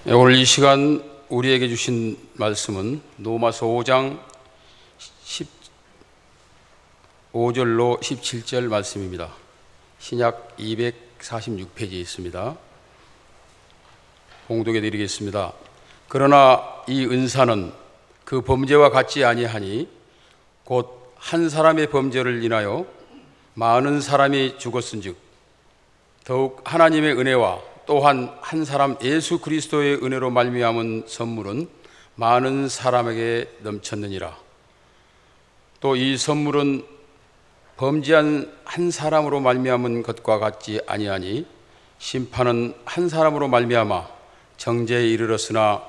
오늘 이 시간 우리에게 주신 말씀은 로마서 5장 15절로 17절 말씀입니다. 신약 246페이지에 있습니다. 봉독해 드리겠습니다. 그러나 이 은사는 그 범죄와 같지 아니하니 곧 한 사람의 범죄를 인하여 많은 사람이 죽었은즉 더욱 하나님의 은혜와 또한 한 사람 예수 그리스도의 은혜로 말미암은 선물은 많은 사람에게 넘쳤느니라. 또 이 선물은 범죄한 한 사람으로 말미암은 것과 같지 아니하니 심판은 한 사람으로 말미암아 정죄에 이르렀으나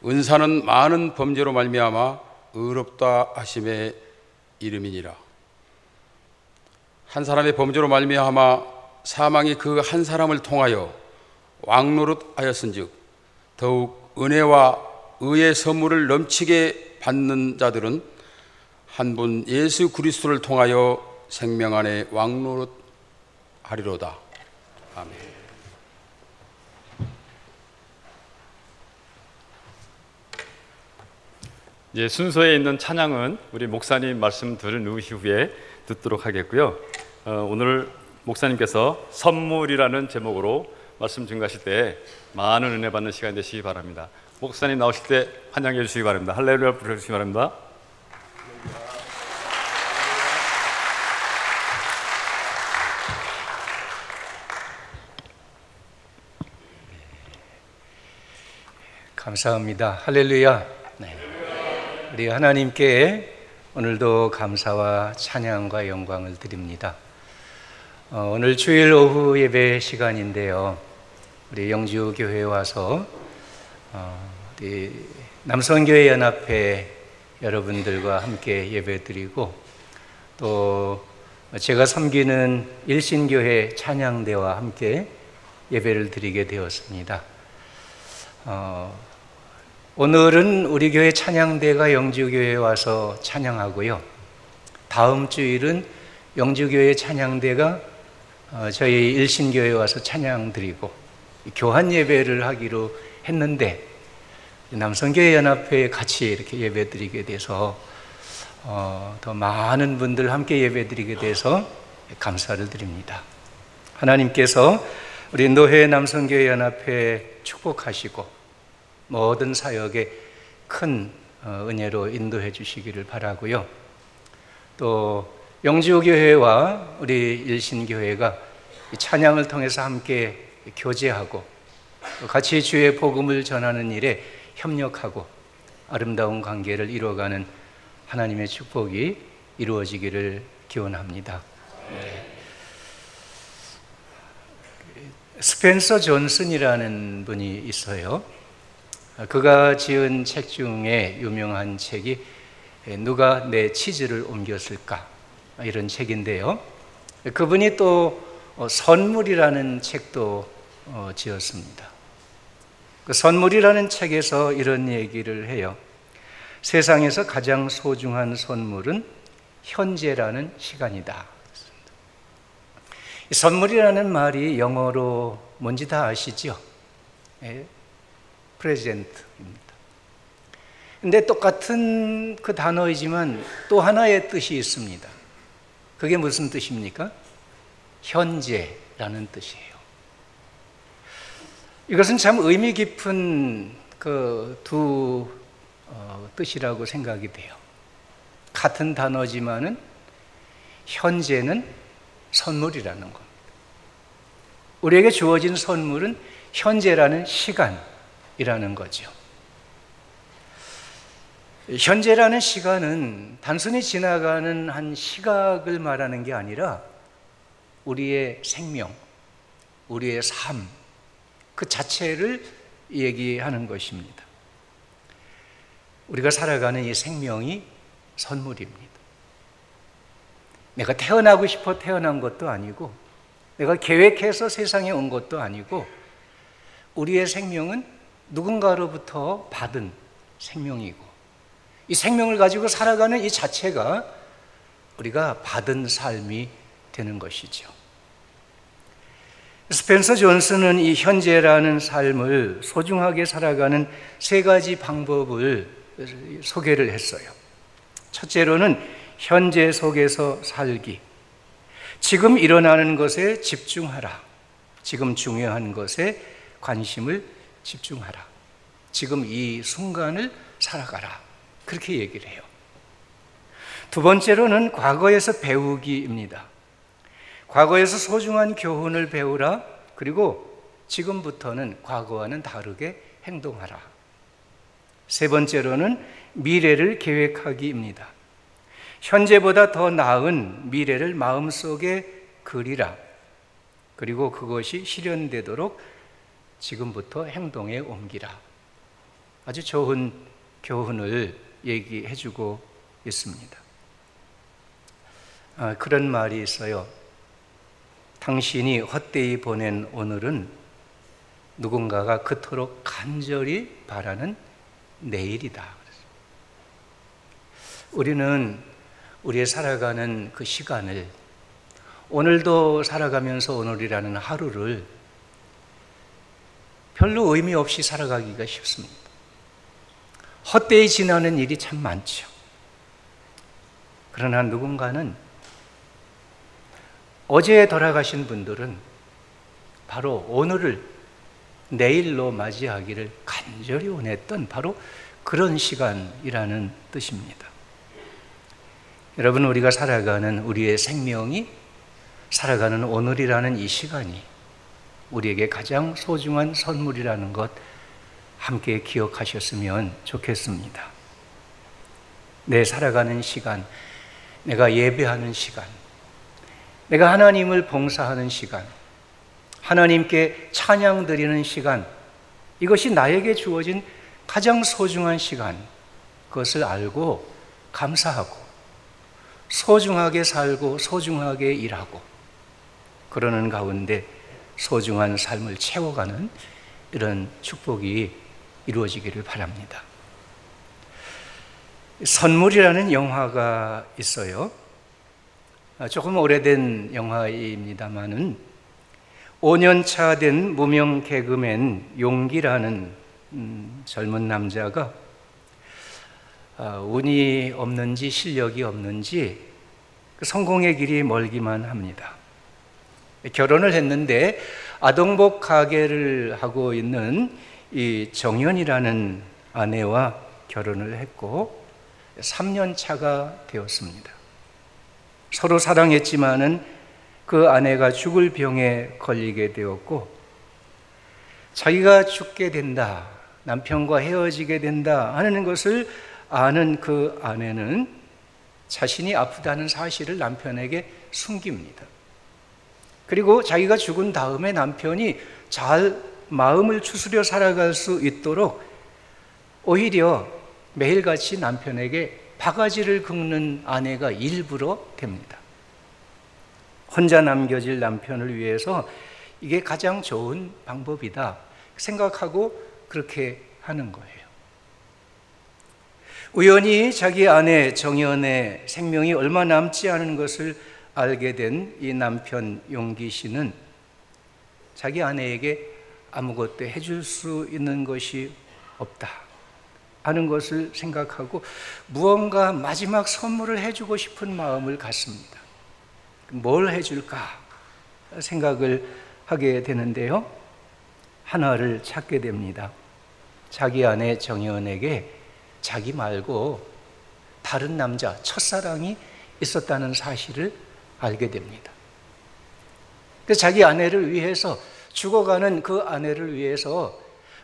은사는 많은 범죄로 말미암아 의롭다 하심의 이름이니라. 한 사람의 범죄로 말미암아 사망이 그 한 사람을 통하여 왕노릇하였은즉 더욱 은혜와 의의 선물을 넘치게 받는 자들은 한 분 예수 그리스도를 통하여 생명 안에 왕노릇하리로다. 아멘. 이제 순서에 있는 찬양은 우리 목사님 말씀 들은 이후에 듣도록 하겠고요. 오늘 목사님께서 선물이라는 제목으로 말씀 증가하실 때 많은 은혜 받는 시간 되시기 바랍니다. 목사님 나오실 때 환영해 주시기 바랍니다. 할렐루야 부르시기 바랍니다. 감사합니다. 할렐루야. 네. 우리 하나님께 오늘도 감사와 찬양과 영광을 드립니다. 오늘 주일 오후 예배 시간인데요. 우리 영주교회에 와서 우리 남성교회 연합회 여러분들과 함께 예배드리고 또 제가 섬기는 일신교회 찬양대와 함께 예배를 드리게 되었습니다. 오늘은 우리 교회 찬양대가 영주교회에 와서 찬양하고요. 다음 주일은 영주교회 찬양대가 저희 일신교회에 와서 찬양 드리고 교환 예배를 하기로 했는데 남성교회 연합회에 같이 이렇게 예배 드리게 돼서 더 많은 분들 함께 예배 드리게 돼서 감사를 드립니다. 하나님께서 우리 노회 남성교회 연합회 축복하시고 모든 사역에 큰 은혜로 인도해 주시기를 바라고요. 또 영주교회와 우리 일신교회가 찬양을 통해서 함께 교제하고 같이 주의 복음을 전하는 일에 협력하고 아름다운 관계를 이루어가는 하나님의 축복이 이루어지기를 기원합니다. 스펜서 존슨이라는 분이 있어요. 그가 지은 책 중에 유명한 책이 누가 내 치즈를 옮겼을까? 이런 책인데요. 그분이 또 선물이라는 책도 지었습니다. 그 선물이라는 책에서 이런 얘기를 해요. 세상에서 가장 소중한 선물은 현재라는 시간이다. 이 선물이라는 말이 영어로 뭔지 다 아시죠? 프레젠트입니다. 근데 똑같은 그 단어이지만 또 하나의 뜻이 있습니다. 그게 무슨 뜻입니까? 현재라는 뜻이에요. 이것은 참 의미 깊은 그 두 뜻이라고 생각이 돼요. 같은 단어지만은 현재는 선물이라는 겁니다. 우리에게 주어진 선물은 현재라는 시간이라는 거죠. 현재라는 시간은 단순히 지나가는 한 시각을 말하는 게 아니라 우리의 생명, 우리의 삶, 그 자체를 얘기하는 것입니다. 우리가 살아가는 이 생명이 선물입니다. 내가 태어나고 싶어 태어난 것도 아니고 내가 계획해서 세상에 온 것도 아니고 우리의 생명은 누군가로부터 받은 생명이고 이 생명을 가지고 살아가는 이 자체가 우리가 받은 삶이 되는 것이죠. 스펜서 존슨은 이 현재라는 삶을 소중하게 살아가는 세 가지 방법을 소개를 했어요. 첫째로는 현재 속에서 살기. 지금 일어나는 것에 집중하라. 지금 중요한 것에 관심을 집중하라. 지금 이 순간을 살아가라. 그렇게 얘기를 해요. 두 번째로는 과거에서 배우기입니다. 과거에서 소중한 교훈을 배우라. 그리고 지금부터는 과거와는 다르게 행동하라. 세 번째로는 미래를 계획하기입니다. 현재보다 더 나은 미래를 마음속에 그리라. 그리고 그것이 실현되도록 지금부터 행동에 옮기라. 아주 좋은 교훈을 얘기해 주고 있습니다. 그런 말이 있어요. 당신이 헛되이 보낸 오늘은 누군가가 그토록 간절히 바라는 내일이다. 우리는 우리의 살아가는 그 시간을, 오늘도 살아가면서 오늘이라는 하루를 별로 의미 없이 살아가기가 쉽습니다. 헛되이 지나는 일이 참 많죠. 그러나 누군가는, 어제 돌아가신 분들은 바로 오늘을 내일로 맞이하기를 간절히 원했던 바로 그런 시간이라는 뜻입니다. 여러분, 우리가 살아가는 우리의 생명이, 살아가는 오늘이라는 이 시간이 우리에게 가장 소중한 선물이라는 것 함께 기억하셨으면 좋겠습니다. 내 살아가는 시간, 내가 예배하는 시간, 내가 하나님을 봉사하는 시간, 하나님께 찬양 드리는 시간, 이것이 나에게 주어진 가장 소중한 시간, 그것을 알고 감사하고 소중하게 살고 소중하게 일하고 그러는 가운데 소중한 삶을 채워가는 이런 축복이 이루어지기를 바랍니다. 선물이라는 영화가 있어요. 조금 오래된 영화입니다만은 5년차 된 무명 개그맨 용기라는 젊은 남자가 운이 없는지 실력이 없는지 성공의 길이 멀기만 합니다. 결혼을 했는데 아동복 가게를 하고 있는 이 정연이라는 아내와 결혼을 했고 3년 차가 되었습니다. 서로 사랑했지만은 그 아내가 죽을 병에 걸리게 되었고, 자기가 죽게 된다, 남편과 헤어지게 된다 하는 것을 아는 그 아내는 자신이 아프다는 사실을 남편에게 숨깁니다. 그리고 자기가 죽은 다음에 남편이 잘 마음을 추스려 살아갈 수 있도록 오히려 매일같이 남편에게 바가지를 긁는 아내가 일부러 됩니다. 혼자 남겨질 남편을 위해서 이게 가장 좋은 방법이다 생각하고 그렇게 하는 거예요. 우연히 자기 아내 정연의 생명이 얼마 남지 않은 것을 알게 된 이 남편 용기 씨는 자기 아내에게 아무것도 해줄 수 있는 것이 없다 하는 것을 생각하고 무언가 마지막 선물을 해주고 싶은 마음을 갖습니다. 뭘 해줄까 생각을 하게 되는데요, 하나를 찾게 됩니다. 자기 아내 정연에게 자기 말고 다른 남자, 첫사랑이 있었다는 사실을 알게 됩니다. 그래서 자기 아내를 위해서, 죽어가는 그 아내를 위해서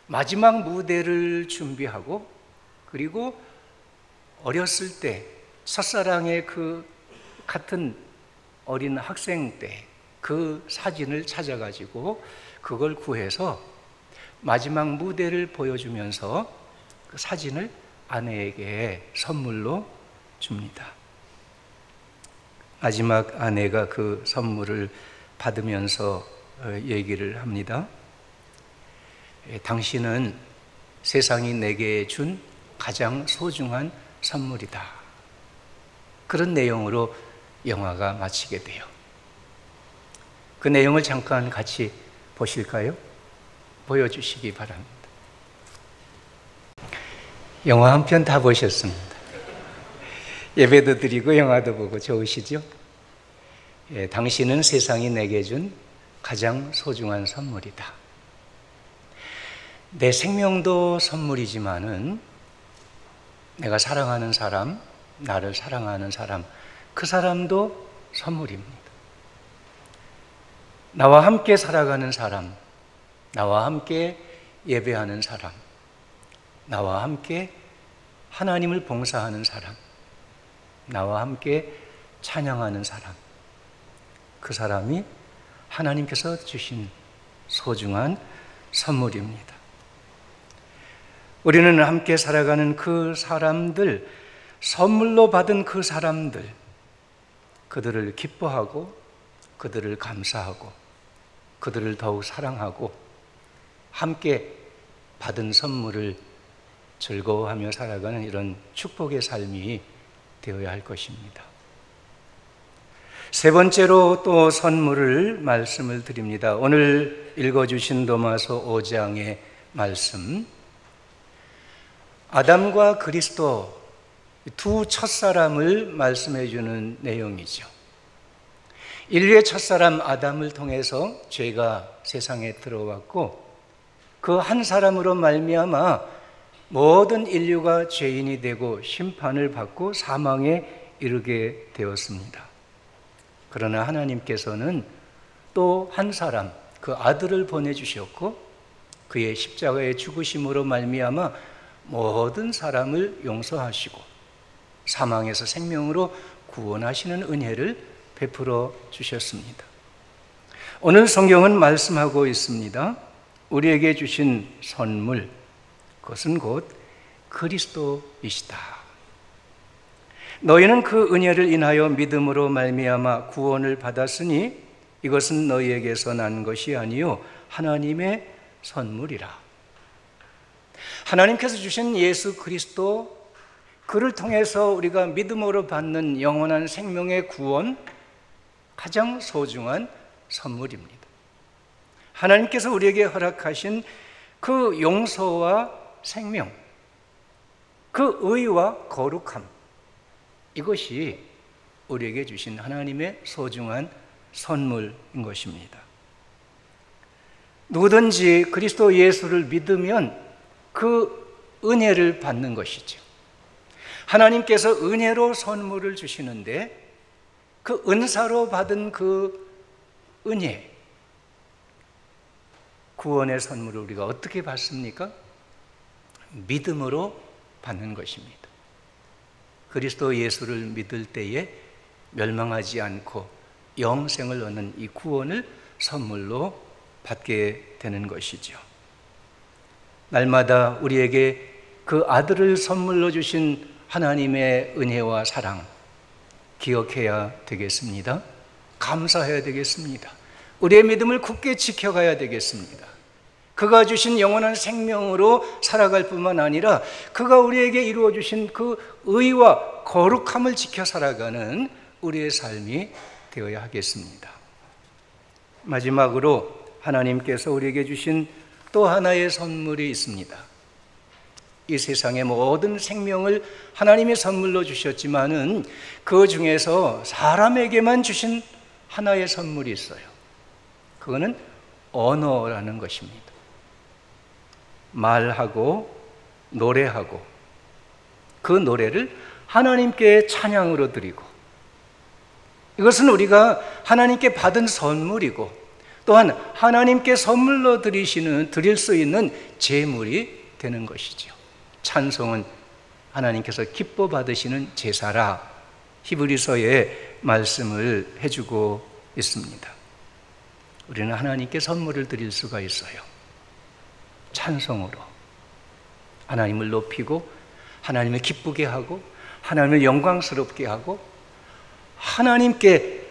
마지막 무대를 준비하고, 그리고 어렸을 때 첫사랑의 그 같은 어린 학생 때 그 사진을 찾아가지고 그걸 구해서 마지막 무대를 보여주면서 그 사진을 아내에게 선물로 줍니다. 마지막 아내가 그 선물을 받으면서 얘기를 합니다. 당신은 세상이 내게 준 가장 소중한 선물이다. 그런 내용으로 영화가 마치게 돼요. 그 내용을 잠깐 같이 보실까요? 보여주시기 바랍니다. 영화 한 편 다 보셨습니다. 예배도 드리고 영화도 보고 좋으시죠? 예, 당신은 세상이 내게 준 가장 소중한 선물이다. 내 생명도 선물이지만은 내가 사랑하는 사람, 나를 사랑하는 사람, 그 사람도 선물입니다. 나와 함께 살아가는 사람, 나와 함께 예배하는 사람, 나와 함께 하나님을 봉사하는 사람, 나와 함께 찬양하는 사람, 그 사람이 하나님께서 주신 소중한 선물입니다. 우리는 함께 살아가는 그 사람들, 선물로 받은 그 사람들, 그들을 기뻐하고, 그들을 감사하고, 그들을 더욱 사랑하고, 함께 받은 선물을 즐거워하며 살아가는 이런 축복의 삶이 되어야 할 것입니다. 세 번째로 또 선물을 말씀을 드립니다. 오늘 읽어주신 로마서 5장의 말씀, 아담과 그리스도 두 첫사람을 말씀해 주는 내용이죠. 인류의 첫사람 아담을 통해서 죄가 세상에 들어왔고 그 한 사람으로 말미암아 모든 인류가 죄인이 되고 심판을 받고 사망에 이르게 되었습니다. 그러나 하나님께서는 또 한 사람, 그 아들을 보내주셨고 그의 십자가의 죽으심으로 말미암아 모든 사람을 용서하시고 사망에서 생명으로 구원하시는 은혜를 베풀어 주셨습니다. 오늘 성경은 말씀하고 있습니다. 우리에게 주신 선물, 그것은 곧 그리스도이시다. 너희는 그 은혜를 인하여 믿음으로 말미암아 구원을 받았으니 이것은 너희에게서 난 것이 아니요 하나님의 선물이라. 하나님께서 주신 예수 그리스도, 그를 통해서 우리가 믿음으로 받는 영원한 생명의 구원, 가장 소중한 선물입니다. 하나님께서 우리에게 허락하신 그 용서와 생명, 그 의와 거룩함, 이것이 우리에게 주신 하나님의 소중한 선물인 것입니다. 누구든지 그리스도 예수를 믿으면 그 은혜를 받는 것이죠. 하나님께서 은혜로 선물을 주시는데 그 은사로 받은 그 은혜, 구원의 선물을 우리가 어떻게 받습니까? 믿음으로 받는 것입니다. 그리스도 예수를 믿을 때에 멸망하지 않고 영생을 얻는 이 구원을 선물로 받게 되는 것이죠. 날마다 우리에게 그 아들을 선물로 주신 하나님의 은혜와 사랑 기억해야 되겠습니다. 감사해야 되겠습니다. 우리의 믿음을 굳게 지켜가야 되겠습니다. 그가 주신 영원한 생명으로 살아갈 뿐만 아니라 그가 우리에게 이루어 주신 그 의와 거룩함을 지켜 살아가는 우리의 삶이 되어야 하겠습니다. 마지막으로 하나님께서 우리에게 주신 또 하나의 선물이 있습니다. 이 세상의 모든 생명을 하나님의 선물로 주셨지만은 그 중에서 사람에게만 주신 하나의 선물이 있어요. 그거는 언어라는 것입니다. 말하고 노래하고 그 노래를 하나님께 찬양으로 드리고, 이것은 우리가 하나님께 받은 선물이고 또한 하나님께 선물로 드릴 수 있는 제물이 되는 것이죠. 찬송은 하나님께서 기뻐 받으시는 제사라, 히브리서에 말씀을 해주고 있습니다. 우리는 하나님께 선물을 드릴 수가 있어요. 찬송으로 하나님을 높이고 하나님을 기쁘게 하고 하나님을 영광스럽게 하고 하나님께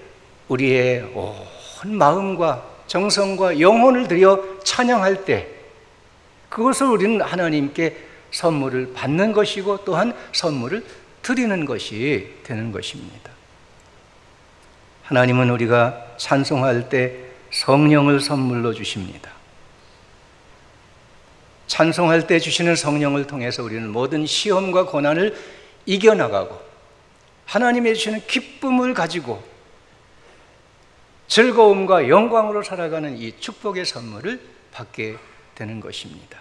우리의 온 마음과 정성과 영혼을 들여 찬양할 때 그것을 우리는 하나님께 선물을 받는 것이고 또한 선물을 드리는 것이 되는 것입니다. 하나님은 우리가 찬송할 때 성령을 선물로 주십니다. 찬송할 때 주시는 성령을 통해서 우리는 모든 시험과 고난을 이겨나가고 하나님의 주시는 기쁨을 가지고 즐거움과 영광으로 살아가는 이 축복의 선물을 받게 되는 것입니다.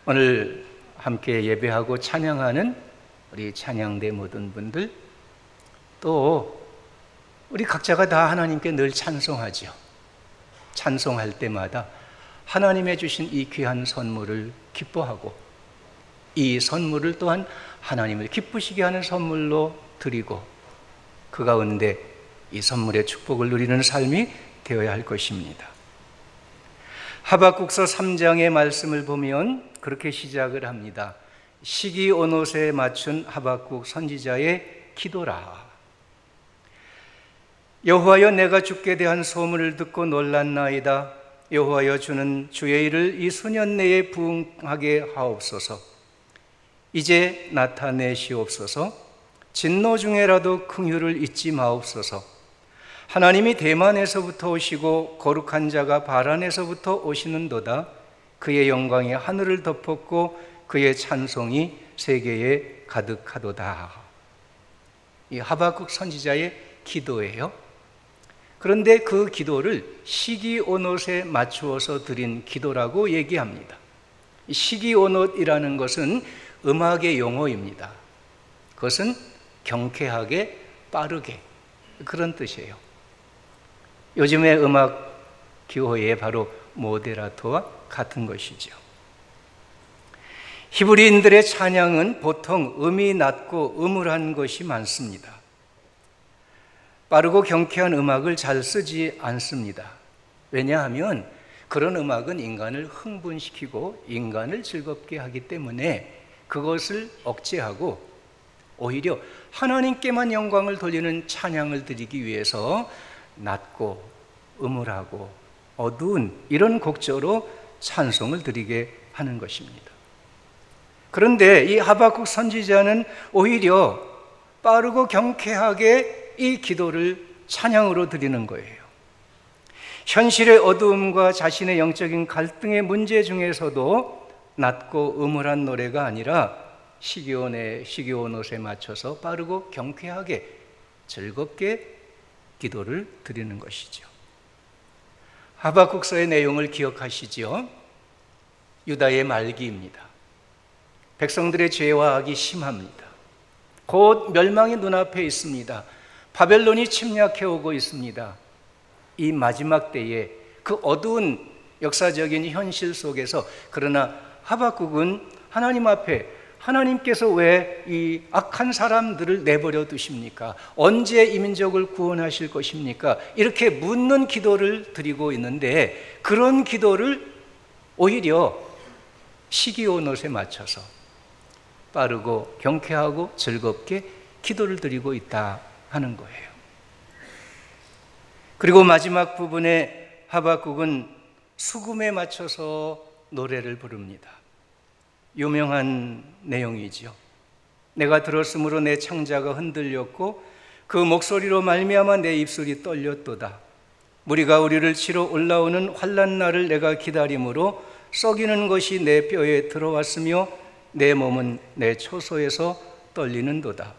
오늘 함께 예배하고 찬양하는 우리 찬양대 모든 분들, 또 우리 각자가 다 하나님께 늘 찬송하죠. 찬송할 때마다 하나님의 주신 이 귀한 선물을 기뻐하고 이 선물을 또한 하나님을 기쁘시게 하는 선물로 드리고 그 가운데 이 선물의 축복을 누리는 삶이 되어야 할 것입니다. 하박국서 3장의 말씀을 보면 그렇게 시작을 합니다. 시기 온옷에 맞춘 하박국 선지자의 기도라. 여호와여, 내가 주께 대한 소문을 듣고 놀랐나이다. 여호와여, 주는 주의 일을 이 수년 내에 부응하게 하옵소서. 이제 나타내시옵소서. 진노 중에라도 긍휼을 잊지 마옵소서. 하나님이 대만에서부터 오시고 거룩한 자가 바란에서부터 오시는도다. 그의 영광이 하늘을 덮었고 그의 찬송이 세계에 가득하도다. 이 하박국 선지자의 기도예요. 그런데 그 기도를 시기온옷에 맞추어서 드린 기도라고 얘기합니다. 시기온옷이라는 것은 음악의 용어입니다. 그것은 경쾌하게, 빠르게, 그런 뜻이에요. 요즘의 음악 기호에 바로 모데라토와 같은 것이죠. 히브리인들의 찬양은 보통 음이 낮고 음울한 것이 많습니다. 빠르고 경쾌한 음악을 잘 쓰지 않습니다. 왜냐하면 그런 음악은 인간을 흥분시키고 인간을 즐겁게 하기 때문에 그것을 억제하고 오히려 하나님께만 영광을 돌리는 찬양을 드리기 위해서 낮고 음울하고 어두운 이런 곡조로 찬송을 드리게 하는 것입니다. 그런데 이 하박국 선지자는 오히려 빠르고 경쾌하게 이 기도를 찬양으로 드리는 거예요. 현실의 어두움과 자신의 영적인 갈등의 문제 중에서도 낮고 음울한 노래가 아니라 시기온옷에 맞춰서 빠르고 경쾌하게 즐겁게 기도를 드리는 것이죠. 하박국서의 내용을 기억하시죠? 유다의 말기입니다. 백성들의 죄와 악이 심합니다. 곧 멸망이 눈앞에 있습니다. 바벨론이 침략해 오고 있습니다. 이 마지막 때에 그 어두운 역사적인 현실 속에서 그러나 하박국은 하나님 앞에 하나님께서 왜 이 악한 사람들을 내버려 두십니까? 언제 이 민족을 구원하실 것입니까? 이렇게 묻는 기도를 드리고 있는데 그런 기도를 오히려 시기온옷에 맞춰서 빠르고 경쾌하고 즐겁게 기도를 드리고 있다 하는 거예요. 그리고 마지막 부분에 하박국은 수금에 맞춰서 노래를 부릅니다. 유명한 내용이죠. 내가 들었으므로 내 창자가 흔들렸고 그 목소리로 말미암아 내 입술이 떨렸도다. 무리가 우리를 치러 올라오는 환난 날을 내가 기다림으로 썩이는 것이 내 뼈에 들어왔으며 내 몸은 내 초소에서 떨리는도다.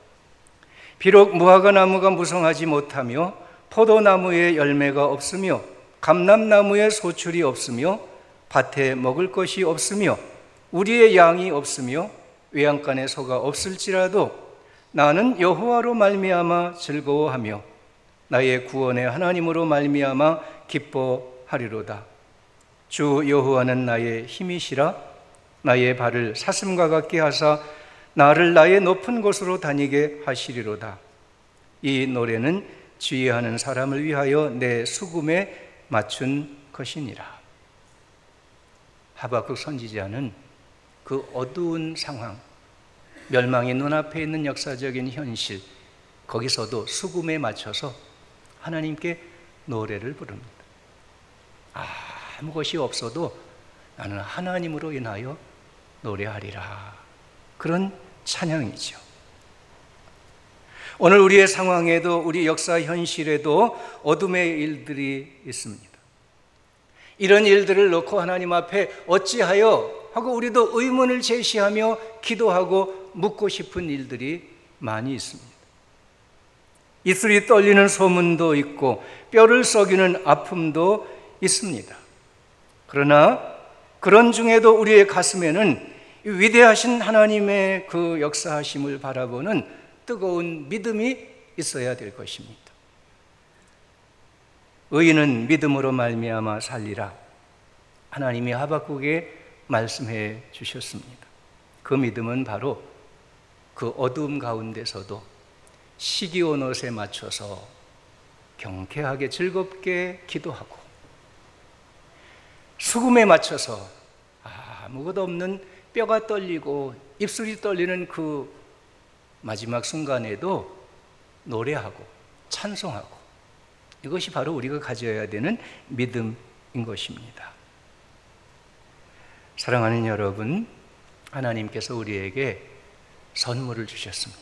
비록 무화과 나무가 무성하지 못하며 포도나무에 열매가 없으며 감람나무에 소출이 없으며 밭에 먹을 것이 없으며 우리의 양이 없으며 외양간에 소가 없을지라도 나는 여호와로 말미암아 즐거워하며 나의 구원의 하나님으로 말미암아 기뻐하리로다. 주 여호와는 나의 힘이시라. 나의 발을 사슴과 같게 하사 나를 나의 높은 곳으로 다니게 하시리로다. 이 노래는 지혜하는 사람을 위하여 내 수금에 맞춘 것이니라. 하박국 선지자는 그 어두운 상황, 멸망이 눈앞에 있는 역사적인 현실, 거기서도 수금에 맞춰서 하나님께 노래를 부릅니다. 아무것이 없어도 나는 하나님으로 인하여 노래하리라. 그런 찬양이죠. 오늘 우리의 상황에도, 우리 역사 현실에도 어둠의 일들이 있습니다. 이런 일들을 놓고 하나님 앞에 어찌하여 하고 우리도 의문을 제시하며 기도하고 묻고 싶은 일들이 많이 있습니다. 입술이 떨리는 소문도 있고 뼈를 썩이는 아픔도 있습니다. 그러나 그런 중에도 우리의 가슴에는 위대하신 하나님의 그 역사하심을 바라보는 뜨거운 믿음이 있어야 될 것입니다. 의인은 믿음으로 말미암아 살리라. 하나님이 하박국에 말씀해 주셨습니다. 그 믿음은 바로 그 어두움 가운데서도 시기온옷에 맞춰서 경쾌하게 즐겁게 기도하고, 수금에 맞춰서 아무것도 없는 뼈가 떨리고 입술이 떨리는 그 마지막 순간에도 노래하고 찬송하고, 이것이 바로 우리가 가져야 되는 믿음인 것입니다. 사랑하는 여러분, 하나님께서 우리에게 선물을 주셨습니다.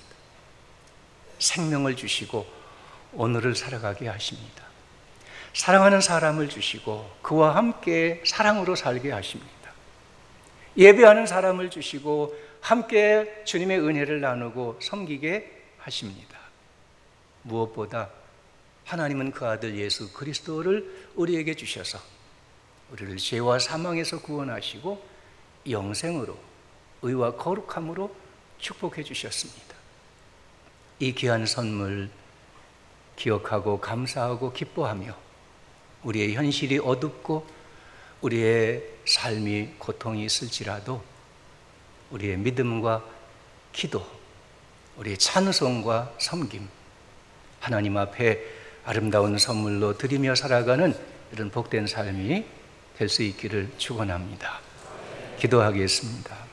생명을 주시고 오늘을 살아가게 하십니다. 사랑하는 사람을 주시고 그와 함께 사랑으로 살게 하십니다. 예배하는 사람을 주시고 함께 주님의 은혜를 나누고 섬기게 하십니다. 무엇보다 하나님은 그 아들 예수 그리스도를 우리에게 주셔서 우리를 죄와 사망에서 구원하시고 영생으로, 의와 거룩함으로 축복해 주셨습니다. 이 귀한 선물 기억하고 감사하고 기뻐하며 우리의 현실이 어둡고 우리의 삶이 고통이 있을지라도 우리의 믿음과 기도, 우리의 찬송과 섬김, 하나님 앞에 아름다운 선물로 드리며 살아가는 이런 복된 삶이 될 수 있기를 축원합니다. 기도하겠습니다.